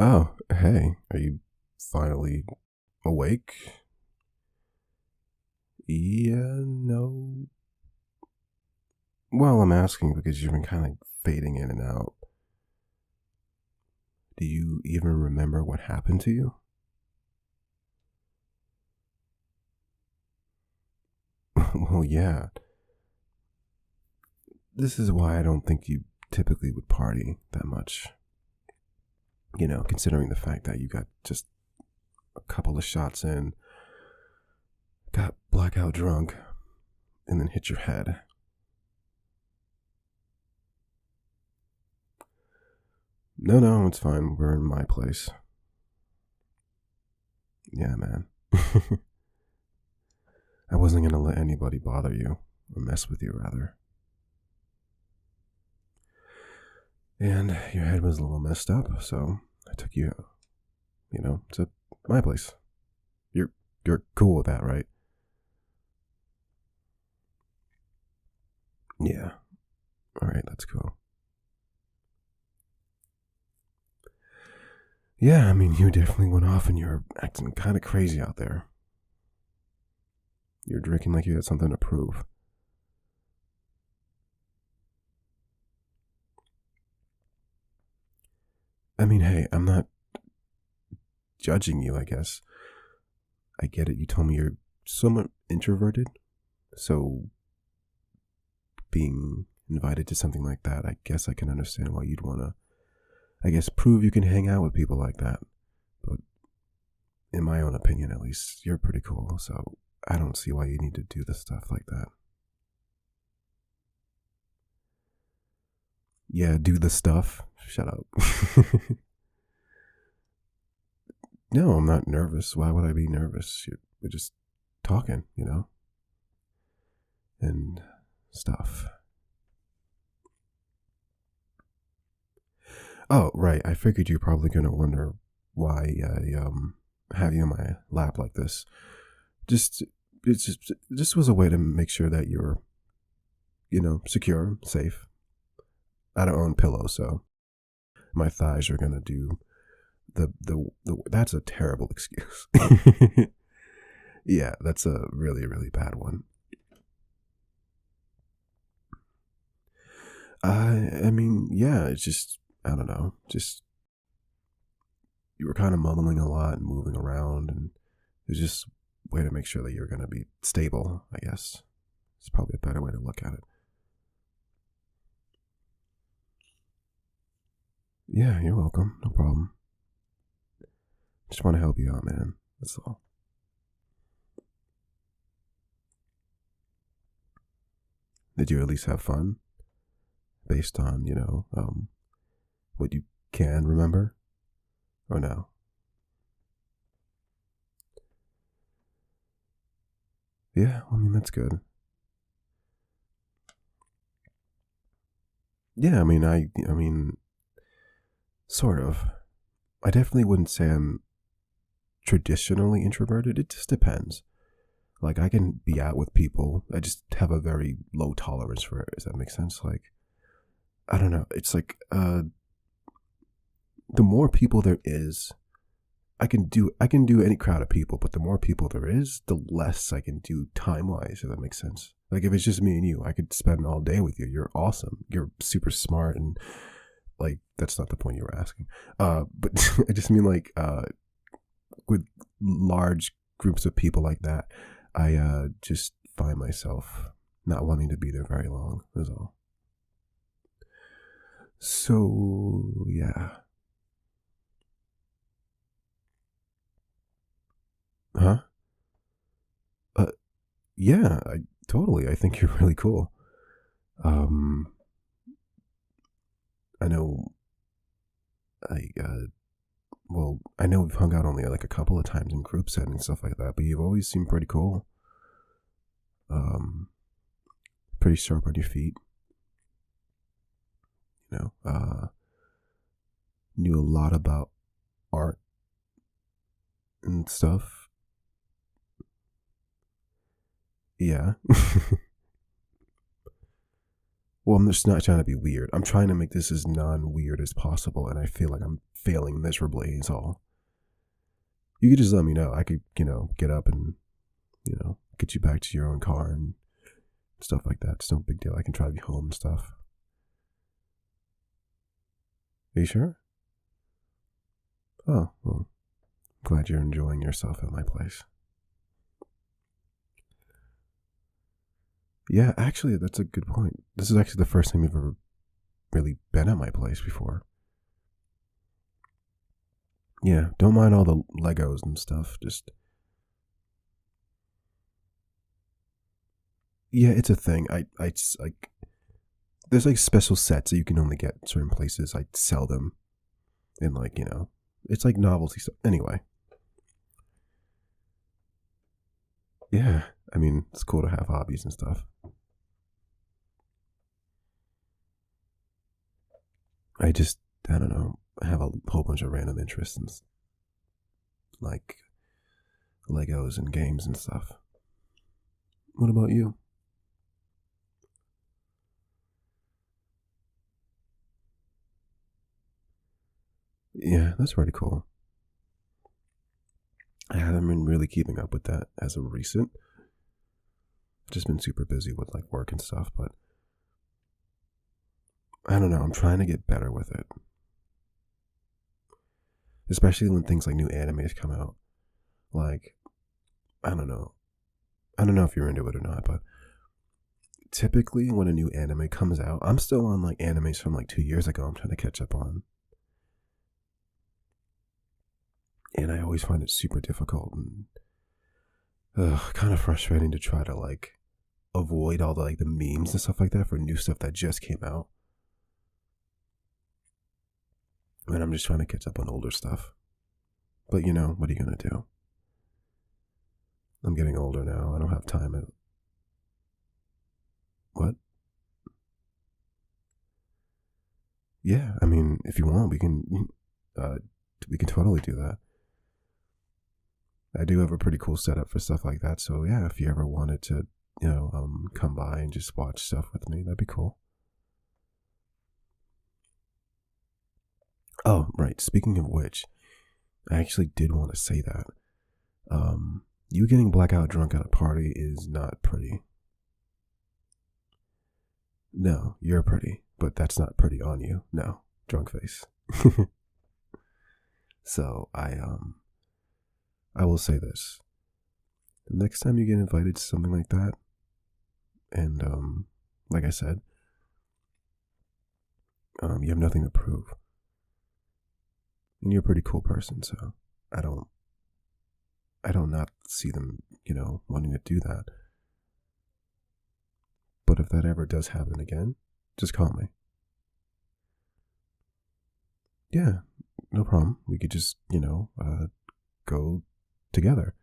Oh, hey, are you finally awake? Yeah, no. Well, I'm asking because you've been kind of fading in and out. Do you even remember what happened to you? Well, yeah. This is why I don't think you typically would party that much. Considering the fact that you got just a couple of shots in, got blackout drunk, and then hit your head. No, it's fine. We're in my place. Yeah, man. I wasn't going to let anybody bother you, or mess with you, rather. And your head was a little messed up, so I took you, to my place. You're cool with that, right? Yeah. Alright, that's cool. Yeah, I mean, you definitely went off and you're acting kind of crazy out there. You're drinking like you had something to prove. I mean, hey, I'm not judging you, I guess. I get it. You told me you're somewhat introverted. So being invited to something like that, I guess I can understand why you'd want to, prove you can hang out with people like that. But in my own opinion, at least, you're pretty cool. So I don't see why you need to do the stuff like that. Yeah, do the stuff. Shut up. No, I'm not nervous. Why would I be nervous? We're just talking, and stuff. Oh, right. I figured you're probably gonna wonder why I have you in my lap like this. Just just was a way to make sure that you're, secure, safe. I don't own pillows, so my thighs are gonna do the. That's a terrible excuse. Yeah, that's a really really bad one. I mean, yeah, it's just I don't know, just you were kind of mumbling a lot and moving around, and it was just a way to make sure that you're gonna be stable. I guess it's probably a better way to look at it. Yeah, you're welcome. No problem. Just want to help you out, man. That's all. Did you at least have fun? Based on, what you can remember? Or no? Yeah, I mean, that's good. Yeah, I mean, sort of. I definitely wouldn't say I'm traditionally introverted. It just depends. Like, I can be out with people. I just have a very low tolerance for it. Does that make sense? Like, I don't know. It's like, the more people there is, I can do any crowd of people, but the more people there is, the less I can do time wise, if that makes sense. Like if it's just me and you, I could spend all day with you. You're awesome. You're super smart and like that's not the point you were asking. But I just mean like with large groups of people like that, I just find myself not wanting to be there very long, is all. So yeah. Huh? Uh yeah, I totally. I think you're really cool. Um, I know I I know we've hung out only like a couple of times in group settings and stuff like that, but you've always seemed pretty cool. Um, pretty sharp on your feet. Knew a lot about art and stuff. Well, I'm just not trying to be weird. I'm trying to make this as non-weird as possible, and I feel like I'm failing miserably, is all. You could just let me know. I could, get up and, get you back to your own car and stuff like that. It's no big deal. I can drive you home and stuff. Are you sure? Oh, well, glad you're enjoying yourself at my place. Yeah, actually, that's a good point. This is actually the first time you've ever really been at my place before. Yeah, don't mind all the Legos and stuff. Just, yeah, it's a thing. I like, there's like special sets that you can only get in certain places. I sell them, and like, it's like novelty stuff. Anyway, yeah, I mean, it's cool to have hobbies and stuff. I don't know, I have a whole bunch of random interests in like Legos and games and stuff. What about you? Yeah, that's pretty cool. I haven't been really keeping up with that as of recent. I've just been super busy with like work and stuff, but I don't know, I'm trying to get better with it. Especially when things like new animes come out. Like, I don't know. I don't know if you're into it or not, but typically when a new anime comes out, I'm still on like animes from like 2 years ago I'm trying to catch up on. And I always find it super difficult and kind of frustrating to try to like avoid all the like the memes and stuff like that for new stuff that just came out. And I'm just trying to catch up on older stuff. But what are you gonna do? I'm getting older now. I don't have time. What? Yeah, I mean, if you want, we can totally do that. I do have a pretty cool setup for stuff like that. So yeah, if you ever wanted to, come by and just watch stuff with me, that'd be cool. Oh, right. Speaking of which, I actually did want to say that. You getting blackout drunk at a party is not pretty. No, you're pretty, but that's not pretty on you. No, drunk face. So I will say this. The next time you get invited to something like that, and like I said, you have nothing to prove. And you're a pretty cool person, so I don't not see them, wanting to do that. But if that ever does happen again, just call me. Yeah, no problem. We could just, go together.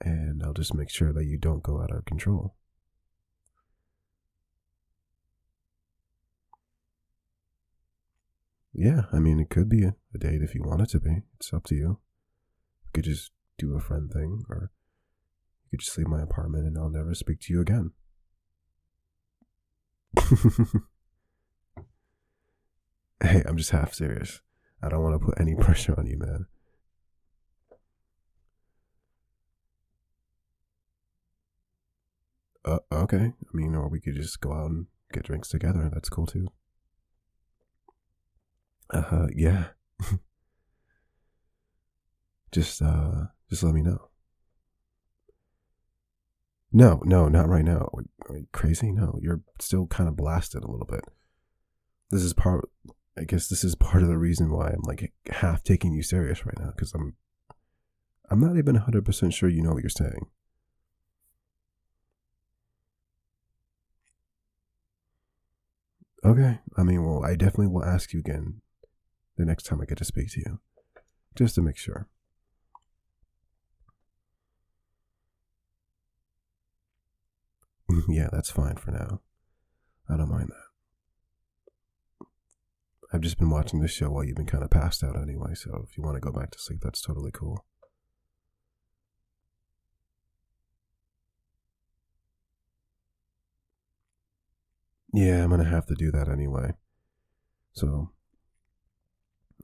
And I'll just make sure that you don't go out of control. Yeah, I mean, it could be a date if you want it to be. It's up to you. You could just do a friend thing, or you could just leave my apartment and I'll never speak to you again. Hey, I'm just half serious. I don't want to put any pressure on you, man. Okay. I mean, or we could just go out and get drinks together. That's cool too. Yeah. Just let me know. No, not right now. Are you crazy? No, you're still kind of blasted a little bit. This is part. I guess this is part of the reason why I'm like half taking you serious right now, because I'm not even 100% sure you know what you're saying. Okay. I mean, well, I definitely will ask you again the next time I get to speak to you, just to make sure. Yeah, that's fine for now. I don't mind that. I've just been watching this show while you've been kind of passed out anyway, so if you want to go back to sleep, that's totally cool. Yeah, I'm gonna have to do that anyway. So,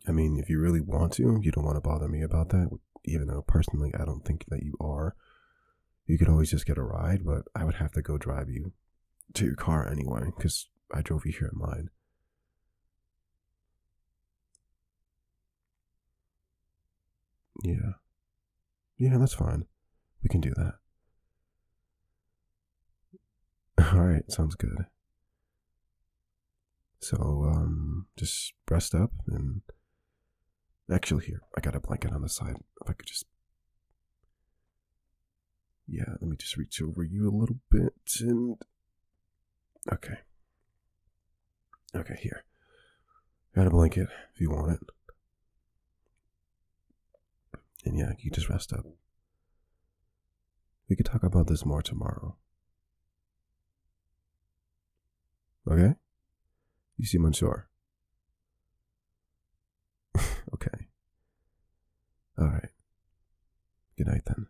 I mean, if you really want to, you don't want to bother me about that, even though personally I don't think that you are. You could always just get a ride, but I would have to go drive you to your car anyway, because I drove you here in mine. Yeah. Yeah, that's fine. We can do that. Alright, sounds good. So, just rest up and actually here, I got a blanket on the side. If I could just yeah, let me just reach over you a little bit and okay. Okay, here. Got a blanket if you want it. And yeah, you just rest up. We could talk about this more tomorrow. Okay? You seem unsure. Okay. Alright. Good night then.